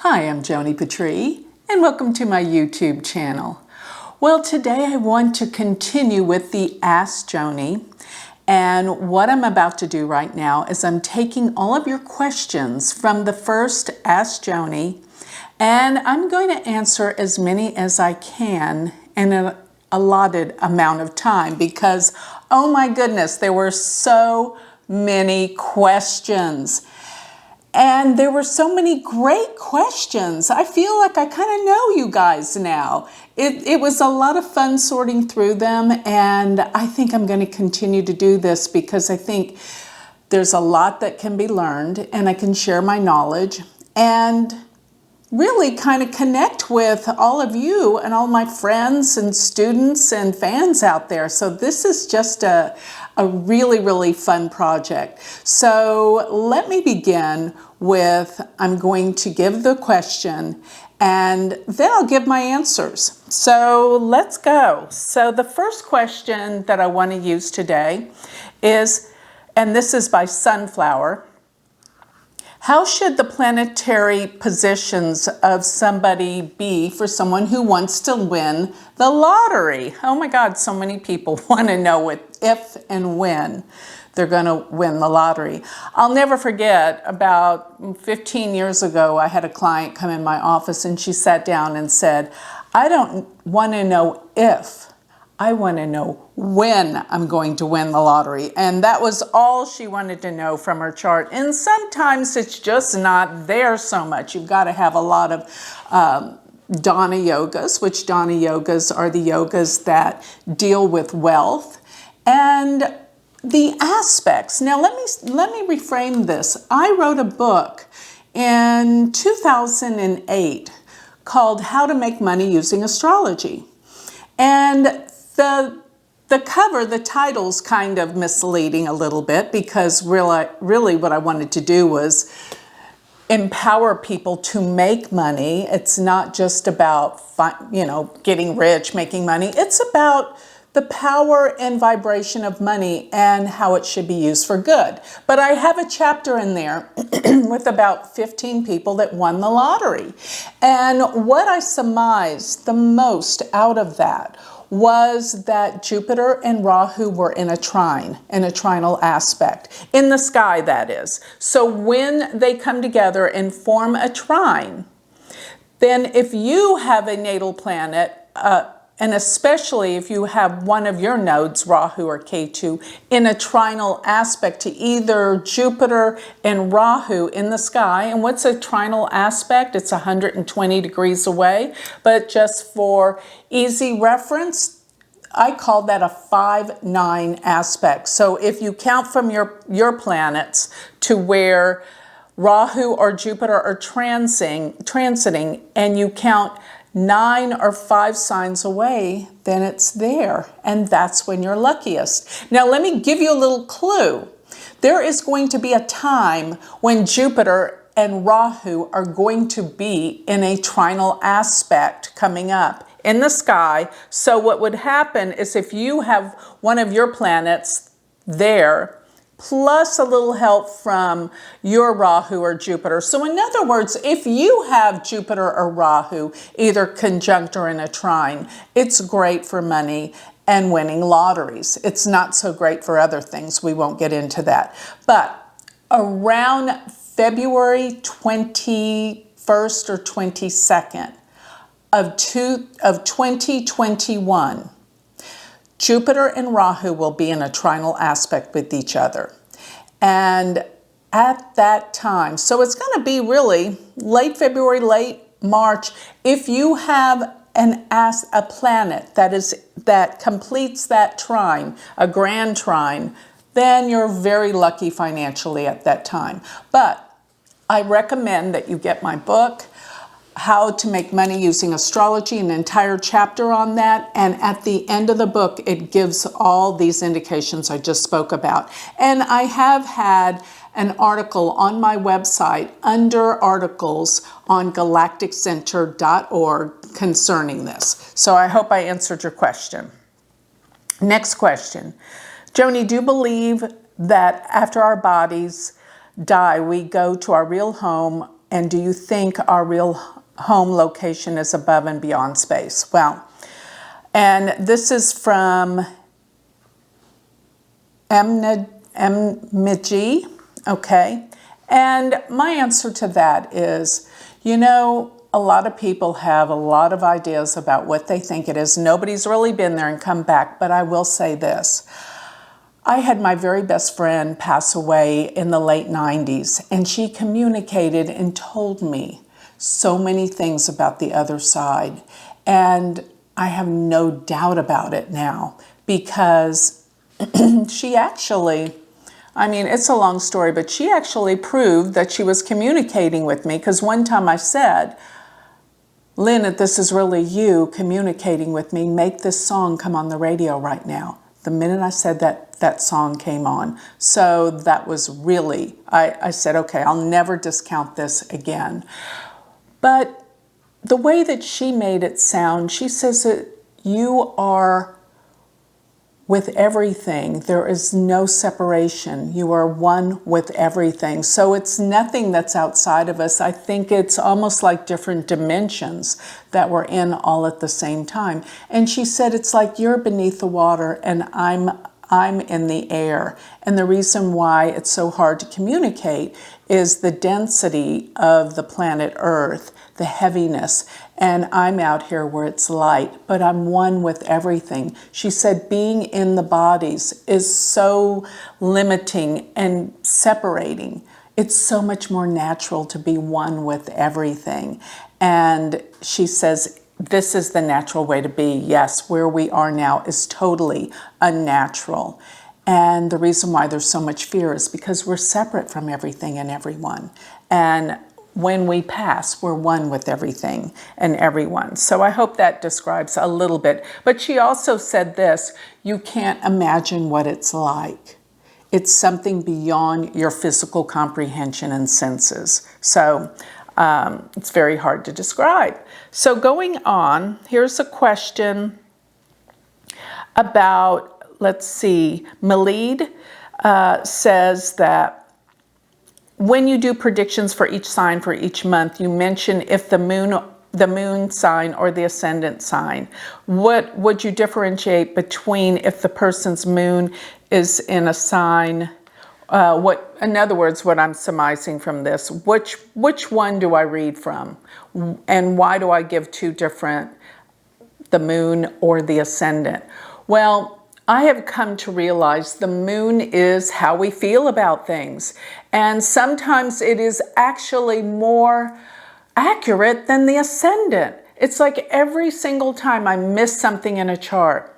Hi, I'm Joni Patry, and welcome to my YouTube channel. Well, today I want to continue with the Ask Joni, and what I'm about to do right now is I'm taking all of your questions from the first Ask Joni, and I'm going to answer as many as I can in an allotted amount of time because, oh my goodness, there were so many questions. And there were so many great questions. I feel like I kind of know you guys now. It was a lot of fun sorting through them, and I think I'm going to continue to do this because I think there's a lot that can be learned, and I can share my knowledge and really kind of connect with all of you and all my friends and students and fans out there. So this is just a really, really fun project. So let me begin with, I'm going to give the question and then I'll give my answers. So let's go. So the first question that I want to use today is, and this is by Sunflower, how should the planetary positions of somebody be for someone who wants to win the lottery? Oh my God, so many people want to know if and when they're going to win the lottery. I'll never forget, about 15 years ago, I had a client come in my office and she sat down and said, I don't want to know if, I want to know when I'm going to win the lottery. And that was all she wanted to know from her chart. And sometimes it's just not there so much. You've got to have a lot of Dana yogas, which Dana yogas are the yogas that deal with wealth and the aspects. Now let me reframe this. I wrote a book in 2008 called How to Make Money Using Astrology. And the cover, the title's kind of misleading a little bit because really what I wanted to do was empower people to make money. It's not just about, getting rich, making money. It's about the power and vibration of money and how it should be used for good. But I have a chapter in there with about 15 people that won the lottery. And what I surmised the most out of that was that Jupiter and Rahu were in a trine, in a trinal aspect, in the sky that is. So when they come together and form a trine, then if you have a natal planet, and especially if you have one of your nodes, Rahu or Ketu, in a trinal aspect to either Jupiter and Rahu in the sky. And what's a trinal aspect? It's 120 degrees away. But just for easy reference, I call that a 5-9 aspect. So if you count from your planets to where Rahu or Jupiter are transiting and you count 9 or 5 signs away, then it's there. And that's when you're luckiest. Now, let me give you a little clue. There is going to be a time when Jupiter and Rahu are going to be in a trinal aspect coming up in the sky. So what would happen is if you have one of your planets there, plus a little help from your Rahu or Jupiter. So in other words, if you have Jupiter or Rahu, either conjunct or in a trine, it's great for money and winning lotteries. It's not so great for other things. We won't get into that. But around February 21st or 22nd of 2021, Jupiter and Rahu will be in a trinal aspect with each other. And at that time, so it's going to be really late February, late March, if you have a planet that completes that trine, a grand trine, then you're very lucky financially at that time. But I recommend that you get my book, How to Make Money Using Astrology, an entire chapter on that. And at the end of the book, it gives all these indications I just spoke about. And I have had an article on my website under articles on galacticcenter.org concerning this. So I hope I answered your question. Next question. Joni, do you believe that after our bodies die, we go to our real home And do you think our real home location is above and beyond space? Well, and this is from Miji, okay? And my answer to that is, you know, a lot of people have a lot of ideas about what they think it is. Nobody's really been there and come back, but I will say this. I had my very best friend pass away in the late 90s, and she communicated and told me so many things about the other side. And I have no doubt about it now, because she actually, I mean, it's a long story, but she actually proved that she was communicating with me, because one time I said, Lynn, if this is really you communicating with me, make this song come on the radio right now. The minute I said that, that song came on. So that was really, I said, okay, I'll never discount this again. But the way that she made it sound, she says that you are with everything. There is no separation. You are one with everything. So it's nothing that's outside of us. I think it's almost like different dimensions that we're in all at the same time. And she said, it's like you're beneath the water and I'm in the air. And the reason why it's so hard to communicate is the density of the planet Earth, the heaviness, and I'm out here where it's light, but I'm one with everything. She said being in the bodies is so limiting and separating. It's so much more natural to be one with everything. And she says, this is the natural way to be. Yes, where we are now is totally unnatural. And the reason why there's so much fear is because we're separate from everything and everyone. And when we pass, we're one with everything and everyone. So I hope that describes a little bit. But she also said this, you can't imagine what it's like. It's something beyond your physical comprehension and senses. So it's very hard to describe. So going on, here's a question about, let's see, Malid says that when you do predictions for each sign for each month, you mention if the moon sign or the ascendant sign. What would you differentiate between if the person's moon is in a sign? In other words, what I'm surmising from this, which one do I read from? And why do I give two different, the moon or the ascendant? Well, I have come to realize the moon is how we feel about things. And sometimes it is actually more accurate than the ascendant. It's like every single time I miss something in a chart,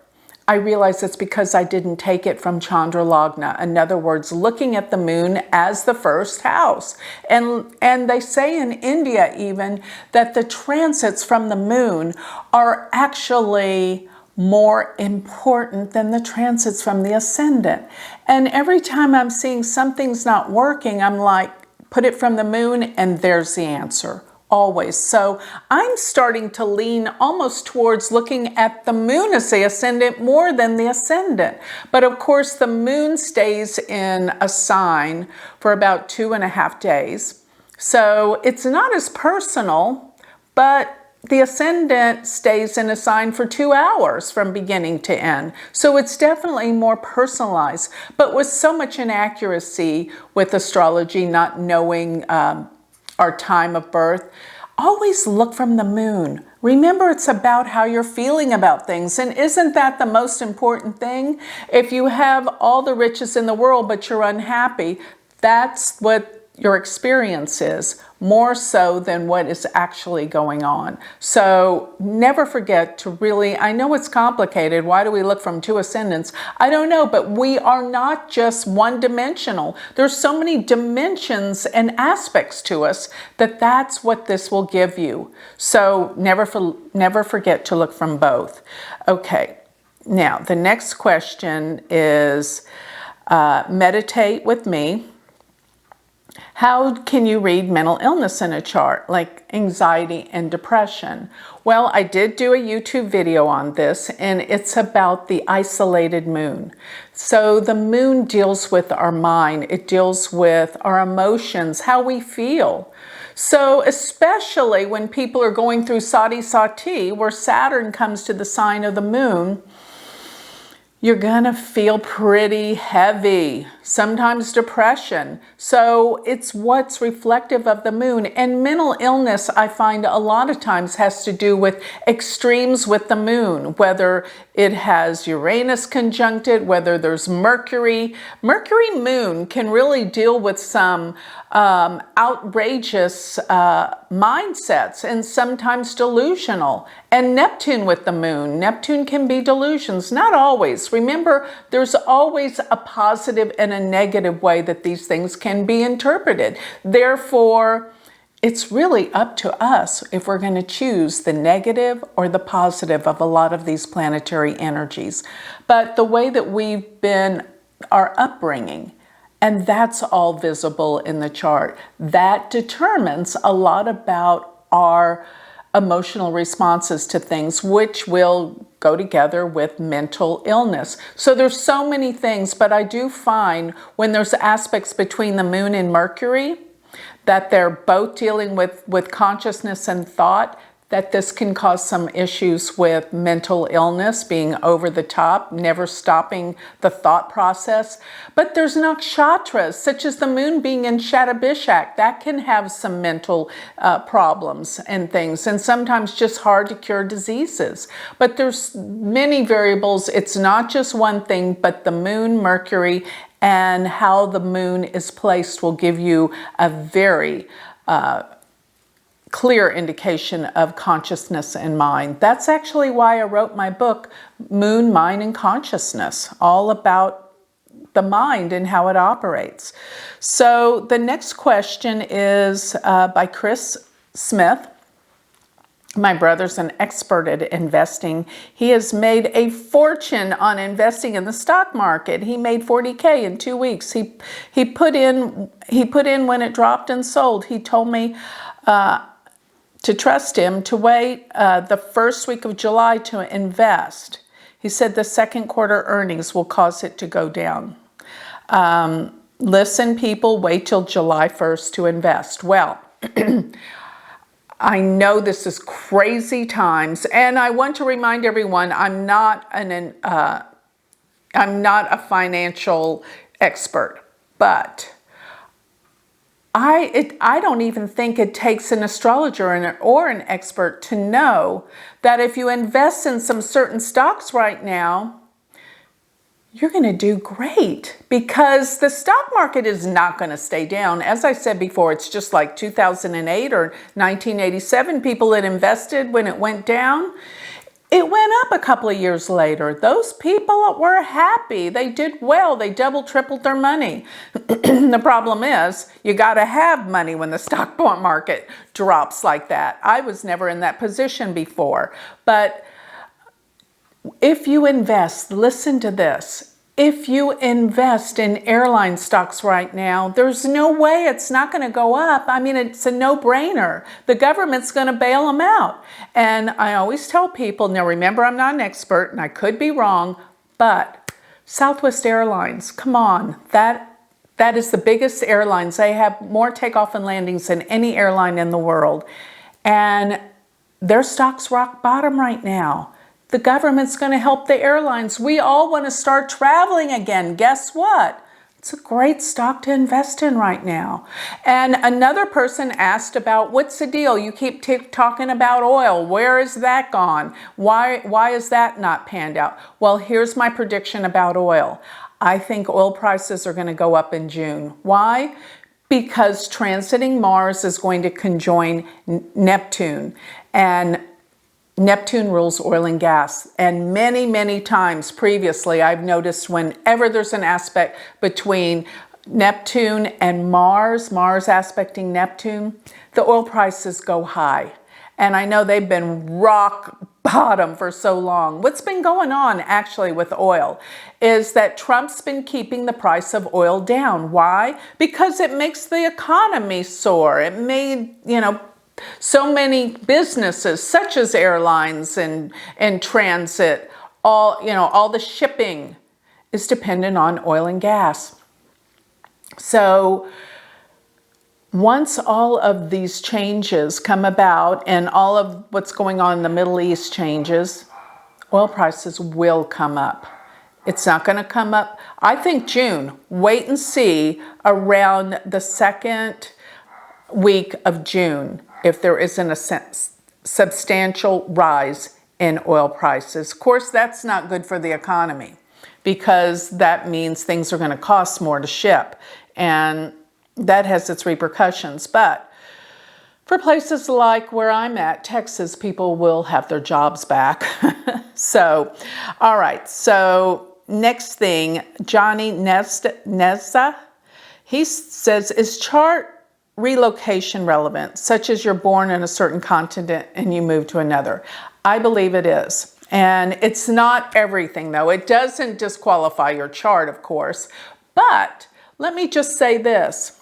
I realize it's because I didn't take it from Chandra Lagna. In other words, looking at the moon as the first house. And they say in India even that the transits from the moon are actually more important than the transits from the ascendant. And every time I'm seeing something's not working, I'm like, put it from the moon and there's the answer, always. So I'm starting to lean almost towards looking at the moon as the ascendant more than the ascendant. But of course, the moon stays in a sign for about 2.5 days. So it's not as personal, but the ascendant stays in a sign for 2 hours from beginning to end. So it's definitely more personalized, but with so much inaccuracy with astrology, not knowing our time of birth. Always look from the moon. Remember, it's about how you're feeling about things. And isn't that the most important thing? If you have all the riches in the world, but you're unhappy, that's what your experience is, more so than what is actually going on. So never forget to really, I know it's complicated. Why do we look from two ascendants? I don't know, but we are not just one-dimensional. There's so many dimensions and aspects to us that's what this will give you. So never forget to look from both. Okay, now the next question is meditate with me. How can you read mental illness in a chart, like anxiety and depression? Well, I did do a YouTube video on this, and it's about the isolated moon. So the moon deals with our mind. It deals with our emotions, how we feel. So especially when people are going through Sati Sati, where Saturn comes to the sign of the moon, you're gonna feel pretty heavy, sometimes depression. So it's what's reflective of the moon. And mental illness, I find a lot of times has to do with extremes with the moon, whether it has Uranus conjuncted, whether there's Mercury. Mercury moon can really deal with some outrageous mindsets and sometimes delusional. And Neptune with the moon. Neptune can be delusions, not always. Remember, there's always a positive and a negative way that these things can be interpreted. Therefore, it's really up to us if we're going to choose the negative or the positive of a lot of these planetary energies. But the way that we've been, our upbringing, and that's all visible in the chart, that determines a lot about our emotional responses to things, which will go together with mental illness. So there's so many things, but I do find when there's aspects between the moon and Mercury, that they're both dealing with consciousness and thought, that this can cause some issues with mental illness, being over the top, never stopping the thought process. But there's nakshatras, such as the moon being in Shatabishak, that can have some mental problems and things, and sometimes just hard to cure diseases. But there's many variables. It's not just one thing, but the moon, Mercury, and how the moon is placed will give you a very clear indication of consciousness and mind. That's actually why I wrote my book, Moon, Mind, and Consciousness, all about the mind and how it operates. So the next question is by Chris Smith. My brother's an expert at investing. He has made a fortune on investing in the stock market. He made 40K in 2 weeks. He put in when it dropped and sold. He told me to trust him, to wait the first week of July to invest. He said the second quarter earnings will cause it to go down. Listen, people, wait till July 1st to invest. Well, I know this is crazy times, and I want to remind everyone I'm not a financial expert, but I don't even think it takes an astrologer or an expert to know that if you invest in some certain stocks right now, you're going to do great, because the stock market is not going to stay down. As I said before, it's just like 2008 or 1987. People that invested when it went down, it went up a couple of years later. Those people were happy. They did well. They doubled, tripled their money. The problem is you got to have money when the stock market drops like that. I was never in that position before. But if you invest, listen to this. If you invest in airline stocks right now, there's no way it's not going to go up. I mean, it's a no-brainer. The government's going to bail them out. And I always tell people, now remember, I'm not an expert and I could be wrong, but Southwest Airlines, come on, that is the biggest airlines. They have more takeoff and landings than any airline in the world. And their stock's rock bottom right now. The government's going to help the airlines. We all want to start traveling again. Guess what? It's a great stock to invest in right now. And another person asked about, what's the deal? You keep talking about oil. Where is that gone? Why is that not panned out? Well, here's my prediction about oil. I think oil prices are going to go up in June. Why? Because transiting Mars is going to conjoin Neptune. And Neptune rules oil and gas, and many, many times previously I've noticed whenever there's an aspect between Neptune and Mars aspecting Neptune, the oil prices go high. And I know they've been rock bottom for so long. What's been going on actually with oil is that Trump's been keeping the price of oil down. Why? Because it makes the economy soar. It made, so many businesses such as airlines and transit, all the shipping is dependent on oil and gas. So once all of these changes come about and all of what's going on in the Middle East changes, oil prices will come up. It's not going to come up, I think, June. Wait and see around the second week of June if there isn't a substantial rise in oil prices. Of course, that's not good for the economy because that means things are going to cost more to ship. And that has its repercussions, but for places like where I'm at, Texas, people will have their jobs back. So, all right, so next thing, Joni Nezza, he says, is chart relocation relevant, such as you're born in a certain continent and you move to another? I believe it is. And it's not everything, though. It doesn't disqualify your chart, of course, but let me just say this.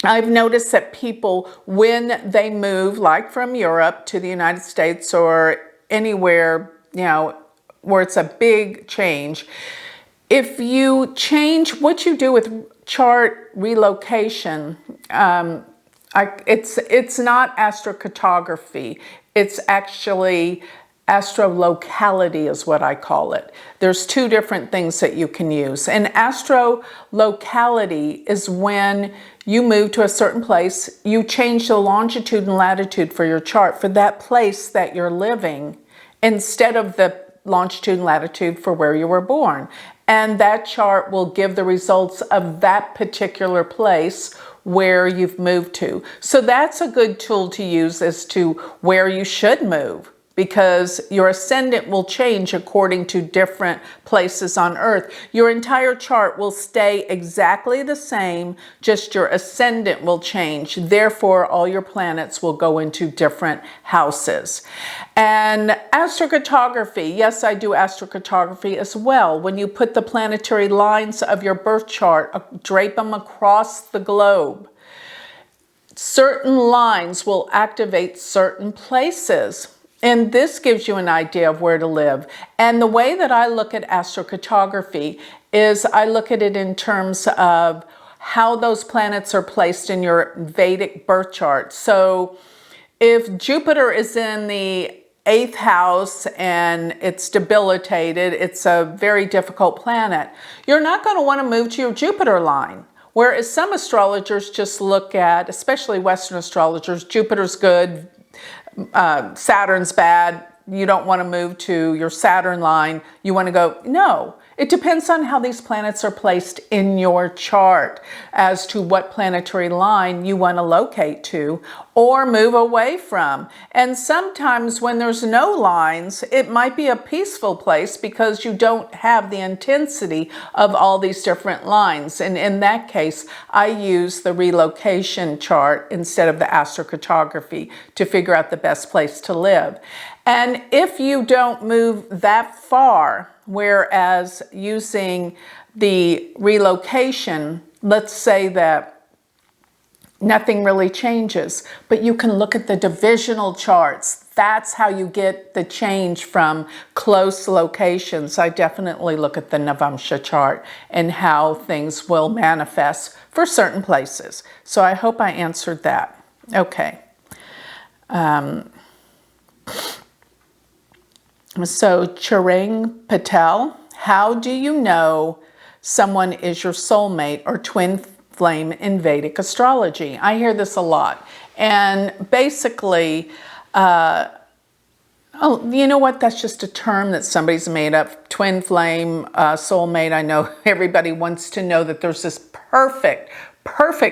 I've noticed that people, when they move, like from Europe to the United States or anywhere, where it's a big change, if you change what you do with chart relocation, it's not astrocartography. It's actually astrolocality is what I call it. There's two different things that you can use. And astrolocality is when you move to a certain place, you change the longitude and latitude for your chart for that place that you're living instead of the longitude and latitude for where you were born. And that chart will give the results of that particular place where you've moved to. So that's a good tool to use as to where you should move, because your ascendant will change according to different places on Earth. Your entire chart will stay exactly the same, just your ascendant will change. Therefore, all your planets will go into different houses. And astrocartography, yes, I do astrocartography as well. When you put the planetary lines of your birth chart, drape them across the globe, certain lines will activate certain places. And this gives you an idea of where to live. And the way that I look at astrocartography is I look at it in terms of how those planets are placed in your Vedic birth chart. So if Jupiter is in the 8th house and it's debilitated, it's a very difficult planet, you're not going to want to move to your Jupiter line. Whereas some astrologers just look at, especially Western astrologers, Jupiter's good, Saturn's bad, you don't want to move to your Saturn line, you want to go, no. It depends on how these planets are placed in your chart as to what planetary line you want to locate to or move away from. And sometimes when there's no lines, it might be a peaceful place because you don't have the intensity of all these different lines. And in that case, I use the relocation chart instead of the astrocartography to figure out the best place to live. And if you don't move that far, whereas using the relocation, let's say that nothing really changes, but you can look at the divisional charts. That's how you get the change from close locations. I definitely look at the Navamsha chart and how things will manifest for certain places. So I hope I answered that. Okay. So Chirang Patel, how do you know someone is your soulmate or twin flame in Vedic astrology? I hear this a lot. And basically, oh, you know what? That's just a term that somebody's made up. Twin flame, soulmate. I know everybody wants to know that there's this perfect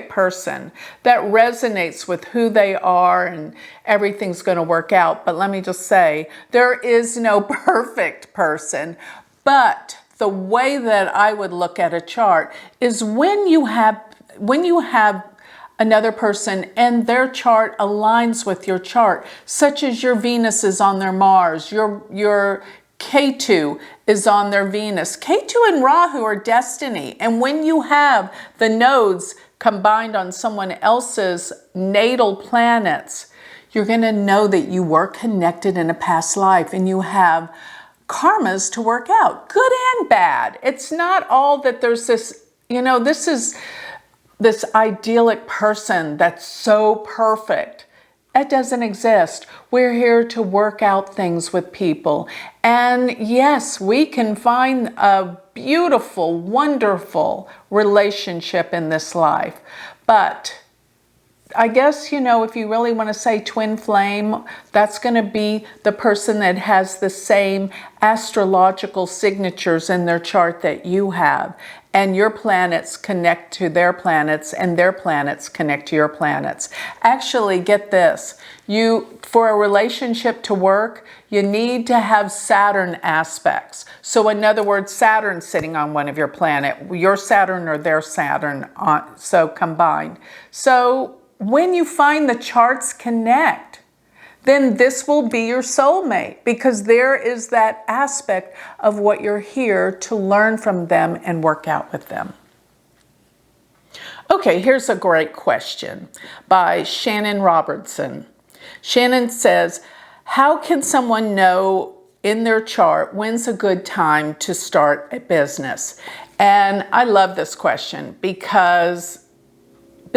person that resonates with who they are and everything's going to work out. But let me just say, there is no perfect person. But the way that I would look at a chart is when you have another person and their chart aligns with your chart, such as your Venus is on their Mars, your Ketu is on their Venus. Ketu and Rahu are destiny. And when you have the nodes combined on someone else's natal planets, you're going to know that you were connected in a past life and you have karmas to work out, good and bad. It's not all that there's this, this is this idyllic person that's so perfect. It doesn't exist. We're here to work out things with people. And yes, we can find a beautiful, wonderful relationship in this life. But I guess, if you really want to say twin flame, that's going to be the person that has the same astrological signatures in their chart that you have. And your planets connect to their planets and their planets connect to your planets. Actually, get this. For a relationship to work, you need to have Saturn aspects. So in other words, Saturn sitting on one of your planet, your Saturn or their Saturn, so combined. So when you find the charts connect, then this will be your soulmate, because there is that aspect of what you're here to learn from them and work out with them. Okay, here's a great question by Shannon Robertson. Shannon says, how can someone know in their chart when's a good time to start a business? And I love this question because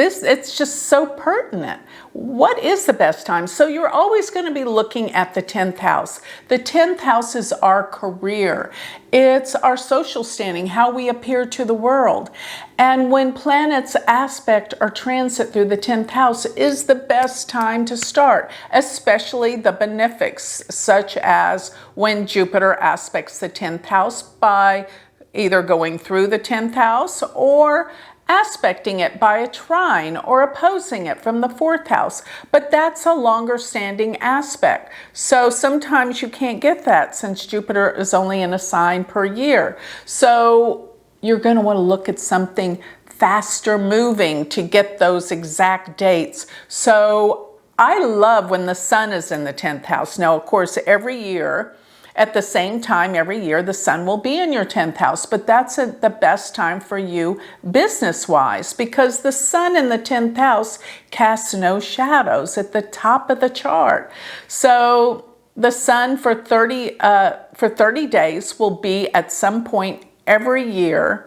it's just so pertinent. What is the best time? So you're always going to be looking at the 10th house. The 10th house is our career. It's our social standing, how we appear to the world. And when planets aspect or transit through the 10th house is the best time to start, especially the benefics, such as when Jupiter aspects the 10th house by either going through the 10th house or aspecting it by a trine or opposing it from the 4th house. But that's a longer standing aspect. So sometimes you can't get that since Jupiter is only in a sign per year. So you're going to want to look at something faster moving to get those exact dates. So I love when the sun is in the 10th house. Now, of course, every year, at the same time every year, the sun will be in your 10th house, but that's the best time for you business-wise, because the sun in the 10th house casts no shadows at the top of the chart. So the sun for 30 days will be at some point every year.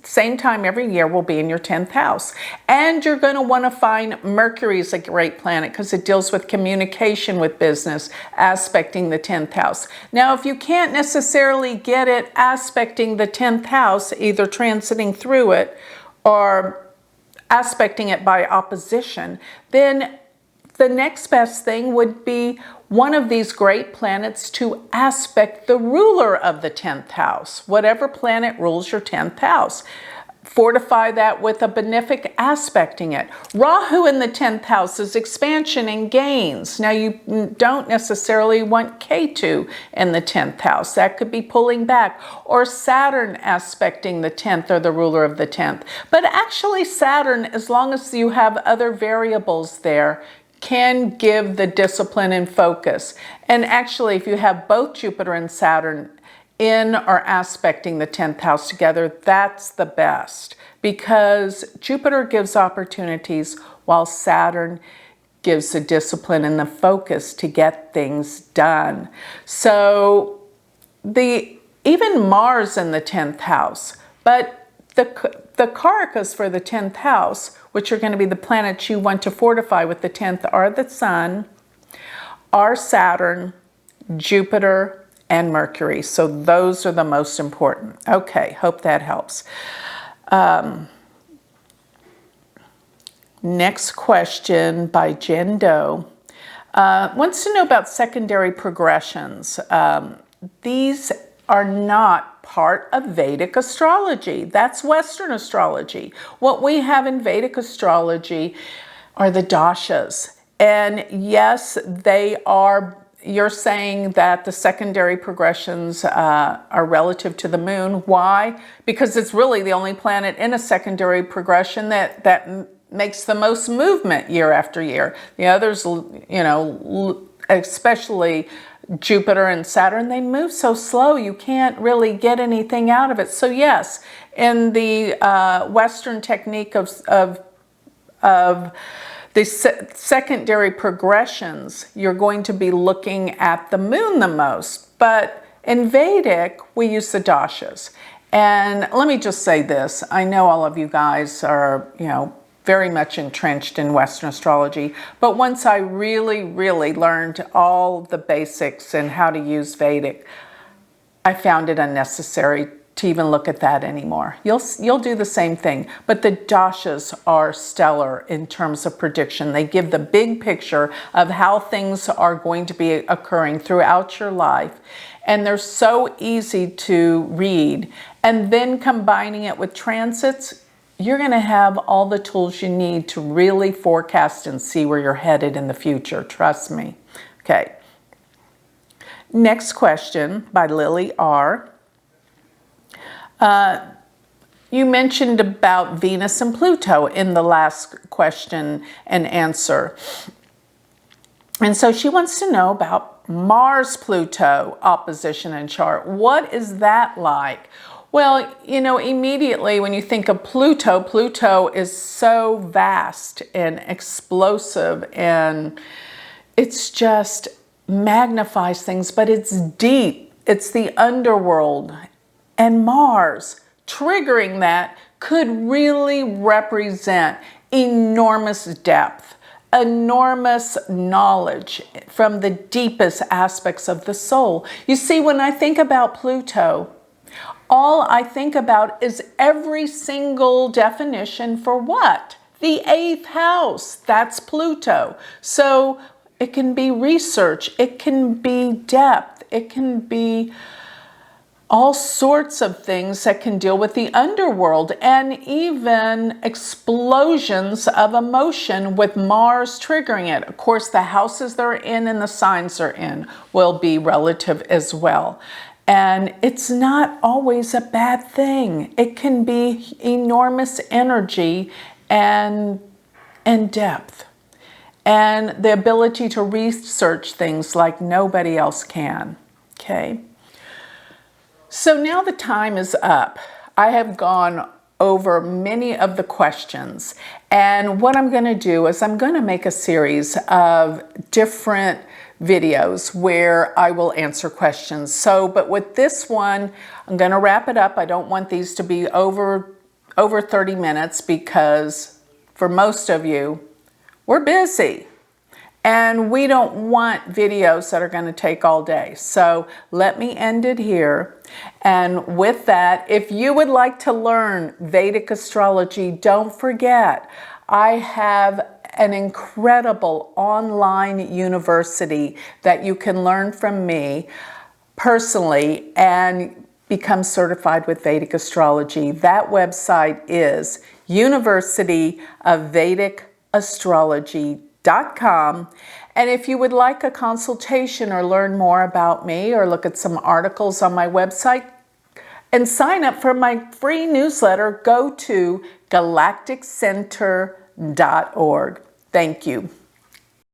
Same time every year will be in your 10th house. And you're going to want to find Mercury is a great planet because it deals with communication with business, aspecting the 10th house. Now, if you can't necessarily get it aspecting the 10th house, either transiting through it or aspecting it by opposition, then the next best thing would be one of these great planets to aspect the ruler of the 10th house, whatever planet rules your 10th house. Fortify that with a benefic aspecting it. Rahu in the 10th house is expansion and gains. Now, you don't necessarily want Ketu in the 10th house. That could be pulling back. Or Saturn aspecting the 10th or the ruler of the 10th. But actually Saturn, as long as you have other variables there, can give the discipline and focus. And actually, if you have both Jupiter and Saturn in or aspecting the 10th house together, that's the best, because Jupiter gives opportunities while Saturn gives the discipline and the focus to get things done. So even Mars in the 10th house, but the karakas for the 10th house, which are going to be the planets you want to fortify with the 10th, are the Sun, are Saturn, Jupiter, and Mercury. So those are the most important. Okay, hope that helps. Next question by Jen Doe. Wants to know about secondary progressions. These are not part of Vedic astrology. That's Western astrology. What we have in Vedic astrology are the dashas. And yes, they are. You're saying that the secondary progressions are relative to the moon. Why? Because it's really the only planet in a secondary progression that makes the most movement year after year. The others, you know, especially Jupiter and Saturn, they move so slow you can't really get anything out of it. So yes, in the Western technique of the secondary progressions, you're going to be looking at the moon the most. But in Vedic, we use the dashas. And let me just say this. I know all of you guys are, you know, very much entrenched in Western astrology. But once I really, really learned all the basics and how to use Vedic, I found it unnecessary to even look at that anymore. You'll do the same thing, but the dashas are stellar in terms of prediction. They give the big picture of how things are going to be occurring throughout your life, and they're so easy to read. And then combining it with transits, you're going to have all the tools you need to really forecast and see where you're headed in the future. Trust me. Okay. Next question by Lily R. You mentioned about Venus and Pluto in the last question and answer. And so she wants to know about Mars-Pluto opposition in chart. What is that like? Well, you know, immediately when you think of Pluto, Pluto is so vast and explosive, and it's just magnifies things, but it's deep. It's the underworld. And Mars, triggering that, could really represent enormous depth, enormous knowledge from the deepest aspects of the soul. You see, when I think about Pluto, all I think about is every single definition for what? The 8th house. That's Pluto. So it can be research, it can be depth, it can be all sorts of things that can deal with the underworld, and even explosions of emotion with Mars triggering it. Of course, the houses they're in and the signs they're in will be relative as well. And it's not always a bad thing. It can be enormous energy and depth, and the ability to research things like nobody else can. Okay. So now the time is up. I have gone over many of the questions, and what I'm going to do is I'm going to make a series of different videos where I will answer questions. So, but with this one, I'm going to wrap it up. I don't want these to be over 30 minutes because for most of you, we're busy. And we don't want videos that are going to take all day. So let me end it here. And with that, if you would like to learn Vedic astrology, don't forget, I have an incredible online university that you can learn from me personally and become certified with Vedic astrology. That website is University of Vedic Astrology.com. And if you would like a consultation or learn more about me or look at some articles on my website and sign up for my free newsletter, go to galacticcenter.org. Thank you.